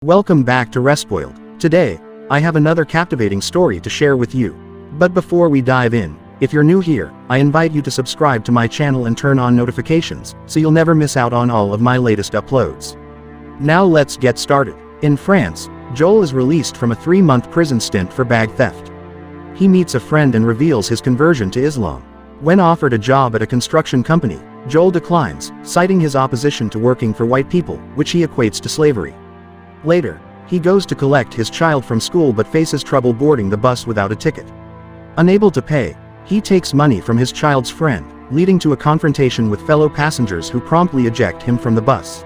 Welcome back to Respoiled. Today, I have another captivating story to share with you. But before we dive in, if you're new here, I invite you to subscribe to my channel and turn on notifications, so you'll never miss out on all of my latest uploads. Now let's get started. In France, Joel is released from a 3-month prison stint for bag theft. He meets a friend and reveals his conversion to Islam. When offered a job at a construction company, Joel declines, citing his opposition to working for white people, which he equates to slavery. Later, he goes to collect his child from school but faces trouble boarding the bus without a ticket. Unable to pay, he takes money from his child's friend, leading to a confrontation with fellow passengers who promptly eject him from the bus.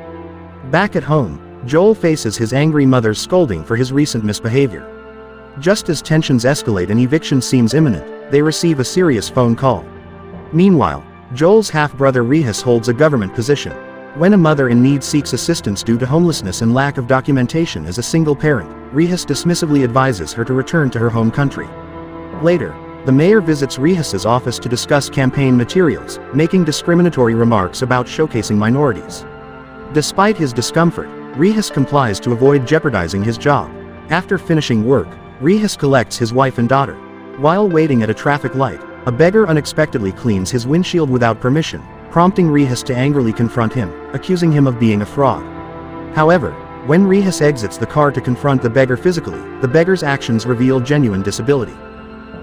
Back at home, Joel faces his angry mother's scolding for his recent misbehavior. Just as tensions escalate and eviction seems imminent, they receive a serious phone call. Meanwhile, Joel's half-brother Rehis holds a government position. When a mother in need seeks assistance due to homelessness and lack of documentation as a single parent, Rehis dismissively advises her to return to her home country. Later, the mayor visits Rehis's office to discuss campaign materials, making discriminatory remarks about showcasing minorities. Despite his discomfort, Rehis complies to avoid jeopardizing his job. After finishing work, Rehis collects his wife and daughter. While waiting at a traffic light, a beggar unexpectedly cleans his windshield without permission, prompting Rehis to angrily confront him, accusing him of being a fraud. However, when Rehis exits the car to confront the beggar physically, the beggar's actions reveal genuine disability.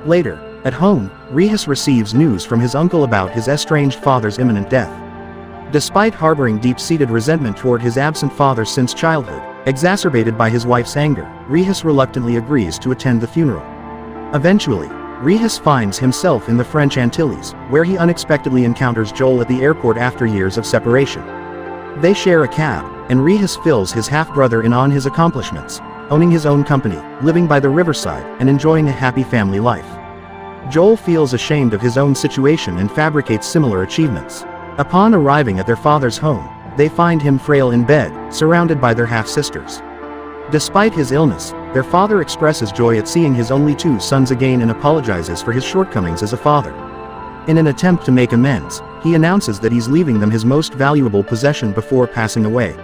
Later, at home, Rehis receives news from his uncle about his estranged father's imminent death. Despite harboring deep-seated resentment toward his absent father since childhood, exacerbated by his wife's anger, Rehis reluctantly agrees to attend the funeral. Eventually, Rehis finds himself in the French Antilles, where he unexpectedly encounters Joel at the airport after years of separation. They share a cab, and Rehis fills his half-brother in on his accomplishments, owning his own company, living by the riverside, and enjoying a happy family life. Joel feels ashamed of his own situation and fabricates similar achievements. Upon arriving at their father's home, they find him frail in bed, surrounded by their half-sisters. Despite his illness, their father expresses joy at seeing his only 2 sons again and apologizes for his shortcomings as a father. In an attempt to make amends, he announces that he's leaving them his most valuable possession before passing away.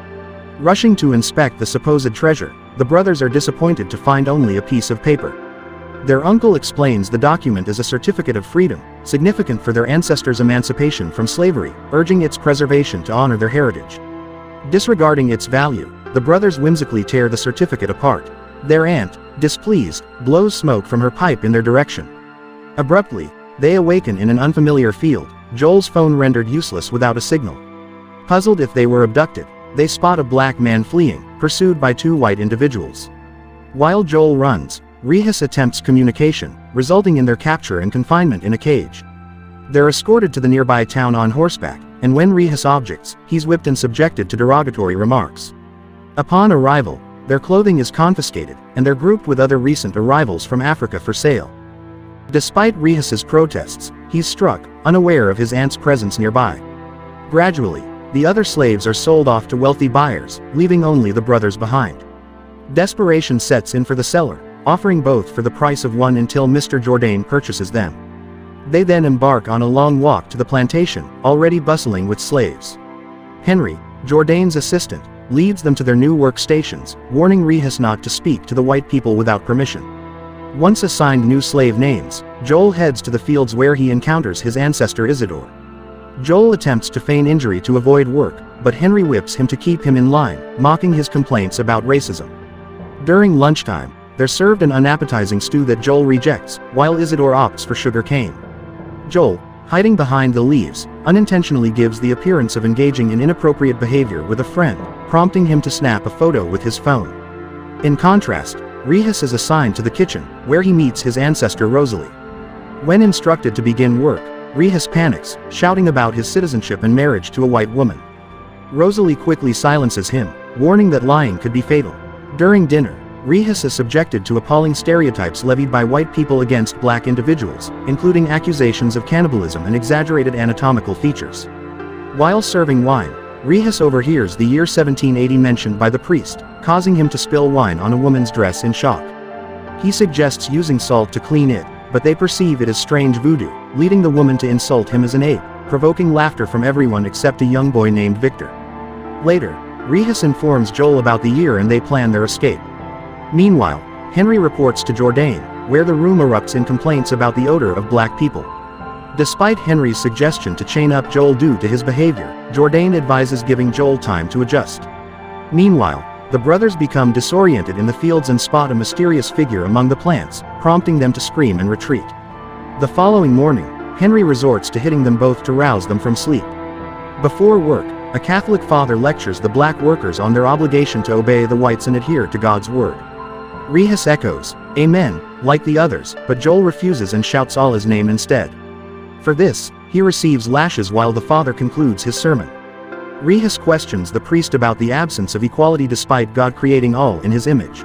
Rushing to inspect the supposed treasure, the brothers are disappointed to find only a piece of paper. Their uncle explains the document as a certificate of freedom, significant for their ancestors' emancipation from slavery, urging its preservation to honor their heritage. Disregarding its value, the brothers whimsically tear the certificate apart. Their aunt, displeased, blows smoke from her pipe in their direction. Abruptly, they awaken in an unfamiliar field, Joel's phone rendered useless without a signal. Puzzled if they were abducted, they spot a black man fleeing, pursued by 2 white individuals. While Joel runs, Rehis attempts communication, resulting in their capture and confinement in a cage. They're escorted to the nearby town on horseback, and when Rehis objects, he's whipped and subjected to derogatory remarks. Upon arrival, their clothing is confiscated, and they're grouped with other recent arrivals from Africa for sale. Despite Rehis's protests, he's struck, unaware of his aunt's presence nearby. Gradually, the other slaves are sold off to wealthy buyers, leaving only the brothers behind. Desperation sets in for the seller, offering both for the price of one until Mr. Jourdain purchases them. They then embark on a long walk to the plantation, already bustling with slaves. Henry, Jourdain's assistant, leads them to their new workstations, warning Rehis not to speak to the white people without permission. Once assigned new slave names, Joel heads to the fields where he encounters his ancestor Isidore. Joel attempts to feign injury to avoid work, but Henry whips him to keep him in line, mocking his complaints about racism. During lunchtime, they're served an unappetizing stew that Joel rejects, while Isidore opts for sugar cane. Joel, hiding behind the leaves, unintentionally gives the appearance of engaging in inappropriate behavior with a friend, prompting him to snap a photo with his phone. In contrast, Rehis is assigned to the kitchen, where he meets his ancestor Rosalie. When instructed to begin work, Rehis panics, shouting about his citizenship and marriage to a white woman. Rosalie quickly silences him, warning that lying could be fatal. During dinner, Rehis is subjected to appalling stereotypes levied by white people against black individuals, including accusations of cannibalism and exaggerated anatomical features. While serving wine, Rehis overhears the year 1780 mentioned by the priest, causing him to spill wine on a woman's dress in shock. He suggests using salt to clean it, but they perceive it as strange voodoo, leading the woman to insult him as an ape, provoking laughter from everyone except a young boy named Victor. Later, Rehus informs Joel about the year and they plan their escape. Meanwhile, Henry reports to Jourdain, where the room erupts in complaints about the odor of black people. Despite Henry's suggestion to chain up Joel due to his behavior, Jourdain advises giving Joel time to adjust. Meanwhile, the brothers become disoriented in the fields and spot a mysterious figure among the plants, prompting them to scream and retreat. The following morning, Henry resorts to hitting them both to rouse them from sleep. Before work, a Catholic father lectures the black workers on their obligation to obey the whites and adhere to God's word. Rehus echoes, "Amen," like the others, but Joel refuses and shouts Allah's name instead. For this, he receives lashes while the father concludes his sermon. Rehus questions the priest about the absence of equality despite God creating all in his image.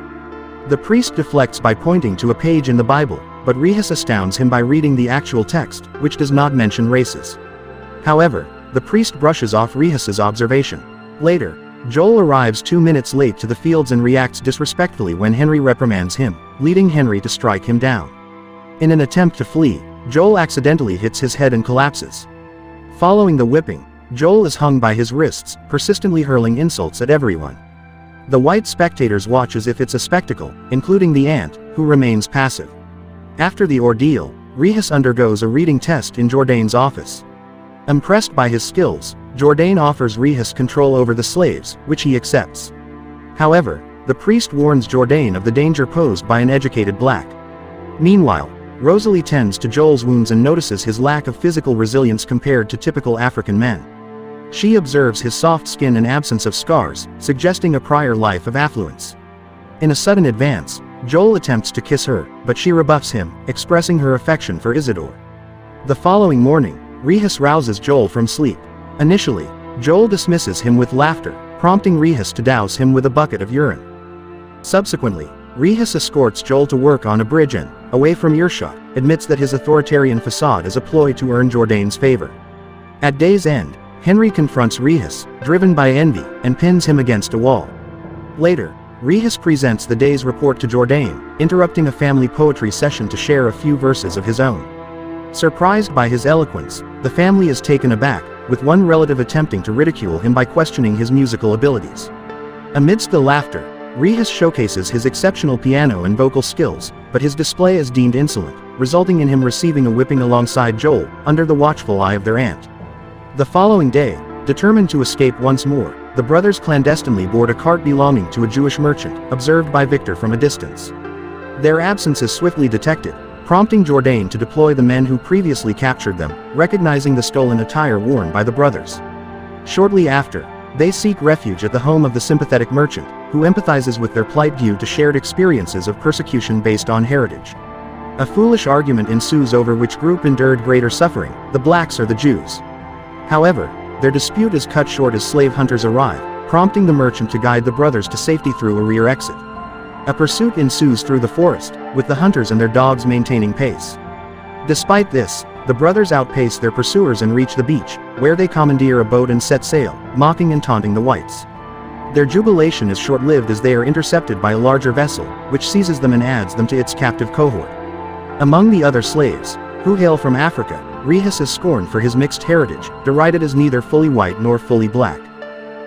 The priest deflects by pointing to a page in the Bible, but Rehus astounds him by reading the actual text, which does not mention races. However, the priest brushes off Rehus's observation. Later, Joel arrives 2 minutes late to the fields and reacts disrespectfully when Henry reprimands him, leading Henry to strike him down. In an attempt to flee, Joel accidentally hits his head and collapses. Following the whipping, Joel is hung by his wrists, persistently hurling insults at everyone. The white spectators watch as if it's a spectacle, including the ant, who remains passive. After the ordeal, Rehus undergoes a reading test in Jourdain's office. Impressed by his skills, Jourdain offers Rehus control over the slaves, which he accepts. However, the priest warns Jourdain of the danger posed by an educated black. Meanwhile, Rosalie tends to Joel's wounds and notices his lack of physical resilience compared to typical African men. She observes his soft skin and absence of scars, suggesting a prior life of affluence. In a sudden advance, Joel attempts to kiss her, but she rebuffs him, expressing her affection for Isidore. The following morning, Rehus rouses Joel from sleep. Initially, Joel dismisses him with laughter, prompting Rehus to douse him with a bucket of urine. Subsequently, Rehus escorts Joel to work on a bridge and, away from earshot, admits that his authoritarian facade is a ploy to earn Jourdain's favor. At day's end, Henry confronts Rehus, driven by envy, and pins him against a wall. Later, Rehus presents the day's report to Jourdain, interrupting a family poetry session to share a few verses of his own. Surprised by his eloquence, the family is taken aback, with one relative attempting to ridicule him by questioning his musical abilities. Amidst the laughter, Rehus showcases his exceptional piano and vocal skills, but his display is deemed insolent, resulting in him receiving a whipping alongside Joel, under the watchful eye of their aunt. The following day, determined to escape once more, the brothers clandestinely board a cart belonging to a Jewish merchant, observed by Victor from a distance. Their absence is swiftly detected, prompting Jourdain to deploy the men who previously captured them, recognizing the stolen attire worn by the brothers. Shortly after, they seek refuge at the home of the sympathetic merchant, who empathizes with their plight due to shared experiences of persecution based on heritage. A foolish argument ensues over which group endured greater suffering, the blacks or the Jews. However, their dispute is cut short as slave hunters arrive, prompting the merchant to guide the brothers to safety through a rear exit. A pursuit ensues through the forest, with the hunters and their dogs maintaining pace. Despite this, the brothers outpace their pursuers and reach the beach, where they commandeer a boat and set sail, mocking and taunting the whites. Their jubilation is short-lived as they are intercepted by a larger vessel, which seizes them and adds them to its captive cohort. Among the other slaves, who hail from Africa, Rehus is scorned for his mixed heritage, derided as neither fully white nor fully black.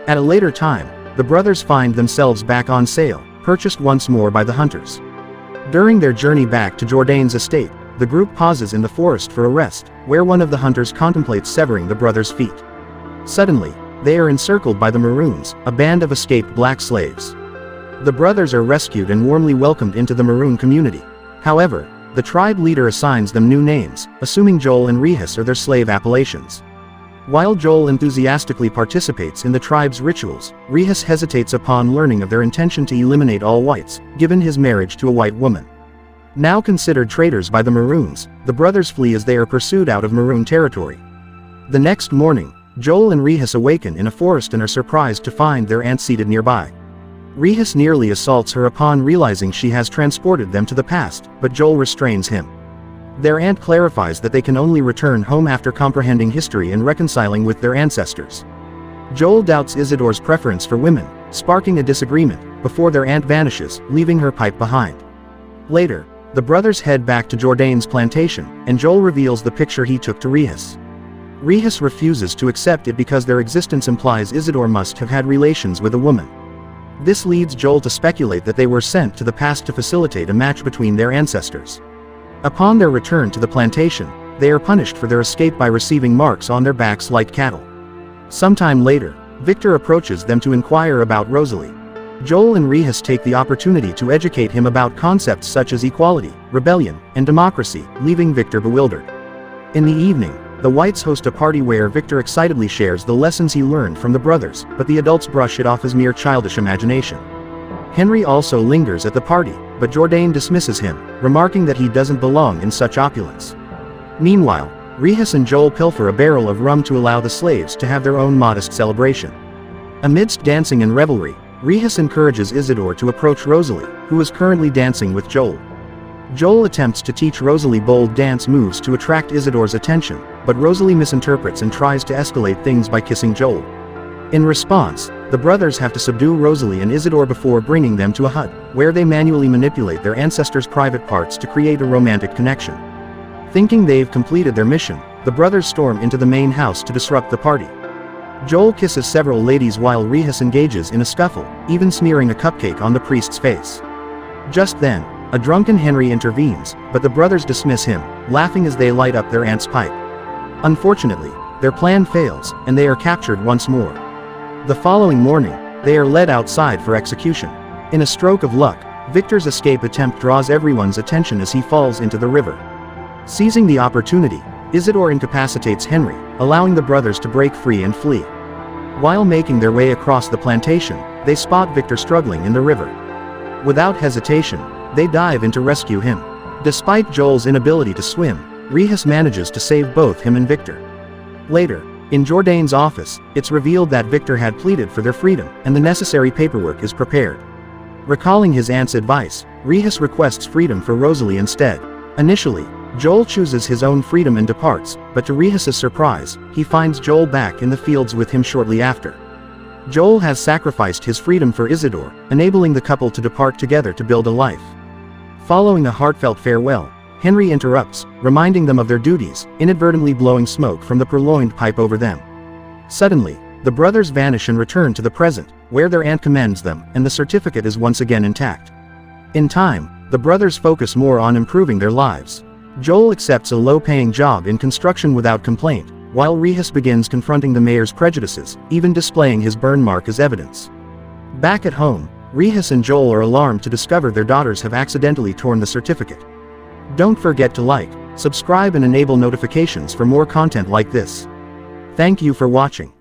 At a later time, the brothers find themselves back on sale, purchased once more by the hunters. During their journey back to Jourdain's estate, the group pauses in the forest for a rest, where one of the hunters contemplates severing the brothers' feet. Suddenly, they are encircled by the Maroons, a band of escaped black slaves. The brothers are rescued and warmly welcomed into the Maroon community. However, the tribe leader assigns them new names, assuming Joel and Rehus are their slave appellations. While Joel enthusiastically participates in the tribe's rituals, Rehus hesitates upon learning of their intention to eliminate all whites, given his marriage to a white woman. Now considered traitors by the Maroons, the brothers flee as they are pursued out of Maroon territory. The next morning, Joel and Rehus awaken in a forest and are surprised to find their aunt seated nearby. Rehus nearly assaults her upon realizing she has transported them to the past, but Joel restrains him. Their aunt clarifies that they can only return home after comprehending history and reconciling with their ancestors. Joel doubts Isidore's preference for women, sparking a disagreement, before their aunt vanishes, leaving her pipe behind. Later, the brothers head back to Jourdain's plantation, and Joel reveals the picture he took to Rehus. Rehus refuses to accept it because their existence implies Isidore must have had relations with a woman. This leads Joel to speculate that they were sent to the past to facilitate a match between their ancestors. Upon their return to the plantation, they are punished for their escape by receiving marks on their backs like cattle. Sometime later, Victor approaches them to inquire about Rosalie. Joel and Rehus take the opportunity to educate him about concepts such as equality, rebellion, and democracy, leaving Victor bewildered. In the evening, the Whites host a party where Victor excitedly shares the lessons he learned from the brothers, but the adults brush it off as mere childish imagination. Henry also lingers at the party, but Jourdain dismisses him, remarking that he doesn't belong in such opulence. Meanwhile, Rehus and Joel pilfer a barrel of rum to allow the slaves to have their own modest celebration. Amidst dancing and revelry, Rehus encourages Isidore to approach Rosalie, who is currently dancing with Joel. Joel attempts to teach Rosalie bold dance moves to attract Isidore's attention, but Rosalie misinterprets and tries to escalate things by kissing Joel. In response, the brothers have to subdue Rosalie and Isidore before bringing them to a hut, where they manually manipulate their ancestors' private parts to create a romantic connection. Thinking they've completed their mission, the brothers storm into the main house to disrupt the party. Joel kisses several ladies while Rehus engages in a scuffle, even smearing a cupcake on the priest's face. Just then, a drunken Henry intervenes, but the brothers dismiss him, laughing as they light up their aunt's pipe. Unfortunately, their plan fails, and they are captured once more. The following morning, they are led outside for execution. In a stroke of luck, Victor's escape attempt draws everyone's attention as he falls into the river. Seizing the opportunity, Isidore incapacitates Henry, allowing the brothers to break free and flee. While making their way across the plantation, they spot Victor struggling in the river. Without hesitation, they dive in to rescue him. Despite Joel's inability to swim, Rehus manages to save both him and Victor. Later, in Jourdain's office, it's revealed that Victor had pleaded for their freedom, and the necessary paperwork is prepared. Recalling his aunt's advice, Rehus requests freedom for Rosalie instead. Initially, Joel chooses his own freedom and departs, but to Rehus's surprise, he finds Joel back in the fields with him shortly after. Joel has sacrificed his freedom for Isidore, enabling the couple to depart together to build a life. Following a heartfelt farewell, Henry interrupts, reminding them of their duties, inadvertently blowing smoke from the purloined pipe over them. Suddenly, the brothers vanish and return to the present, where their aunt commends them, and the certificate is once again intact. In time, the brothers focus more on improving their lives. Joel accepts a low-paying job in construction without complaint, while Rehus begins confronting the mayor's prejudices, even displaying his burn mark as evidence. Back at home, Rehus and Joel are alarmed to discover their daughters have accidentally torn the certificate. Don't forget to like, subscribe and enable notifications for more content like this. Thank you for watching.